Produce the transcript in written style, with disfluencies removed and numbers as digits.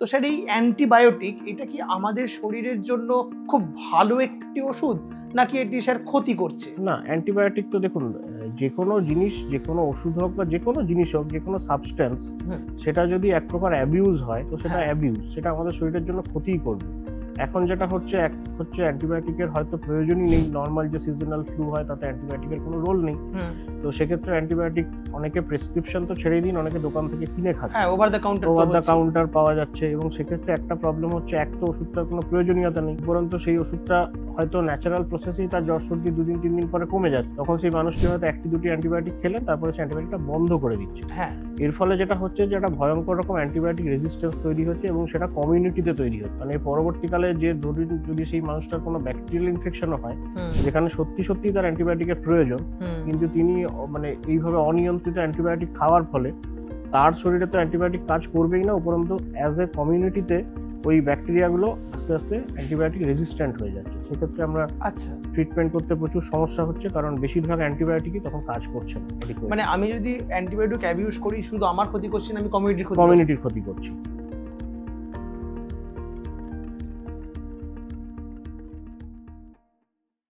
তো স্যার এই অ্যান্টিবায়োটিক এটা কি আমাদের শরীরের জন্য খুব ভালো একটি ওষুধ, নাকি এটি স্যার ক্ষতি করছে? না, অ্যান্টিবায়োটিক তো দেখুন, যে কোনো জিনিস, যে কোনো ওষুধ হোক বা যে কোনো জিনিস হোক, যে কোনো সাবস্ট্যান্স, সেটা যদি এক প্রকার অ্যাবিউজ হয় তো সেটা অ্যাবিউজ, সেটা আমাদের শরীরের জন্য ক্ষতিই করবে। এখন যেটা হচ্ছে অ্যান্টিবায়োটিকের হয়তো প্রয়োজনই নেই, নর্মাল যে সিজনাল ফ্লু হয় তাতে অ্যান্টিবায়োটিকের কোনো রোল নেই। তো সেক্ষেত্রে অ্যান্টিবায়োটিক অনেকে প্রেসক্রিপশন তো ছেড়েই দিন, অনেকে দোকান থেকে কিনে খাচ্ছে, ওভার দ্য কাউন্টার পাওয়া যাচ্ছে। এবং সেক্ষেত্রে একটা প্রবলেম হচ্ছে, এক তো ওষুধটার কোনো প্রয়োজনীয়তা নেই, উপরন্তু সেই ওষুধটা হয়তো ন্যাচারাল প্রসেসেই তার জ্বর সর্দি 2 দিন 3 দিন পরে কমে যাচ্ছে, তখন সেই মানুষটি হয়তো 1-2টি অ্যান্টিবায়োটিক খেলেন, তারপরে সেই অ্যান্টিবায়োটিকটা বন্ধ করে দিচ্ছে। এর ফলে যেটা হচ্ছে যে একটা ভয়ঙ্কর রকম অ্যান্টিবায়োটিক রেজিস্ট্যান্স তৈরি হচ্ছে, এবং সেটা কমিউনিটিতে তৈরি হচ্ছে। মানে পরবর্তীকালে যে ধরুন যদি সেই মানুষটার কোনো ব্যাকটেরিয়াল ইনফেকশনও হয়, যেখানে সত্যি তার অ্যান্টিবায়োটিকের প্রয়োজন, কিন্তু তিনি মানে এইভাবে অনিয়ন্ত্রিত অ্যান্টিবায়োটিক খাওয়ার ফলে তার শরীরে তো অ্যান্টিবায়োটিক কাজ করবেই না, উপরন্তু অ্যাজ এ কমিউনিটিতে ওই ব্যাকটেরিয়াগুলো আস্তে আস্তে অ্যান্টিবায়োটিক রেজিস্ট্যান্ট হয়ে যাচ্ছে। সেক্ষেত্রে আমরা ট্রিটমেন্ট করতে প্রচুর সমস্যা হচ্ছে, কারণ বেশিরভাগ অ্যান্টিবায়োটিকই তখন কাজ করছে না। মানে আমি যদি অ্যান্টিবায়োটিক অ্যাবিউজ করি, শুধু আমার ক্ষতি করছি না, আমি কমিউনিটির ক্ষতি করছি।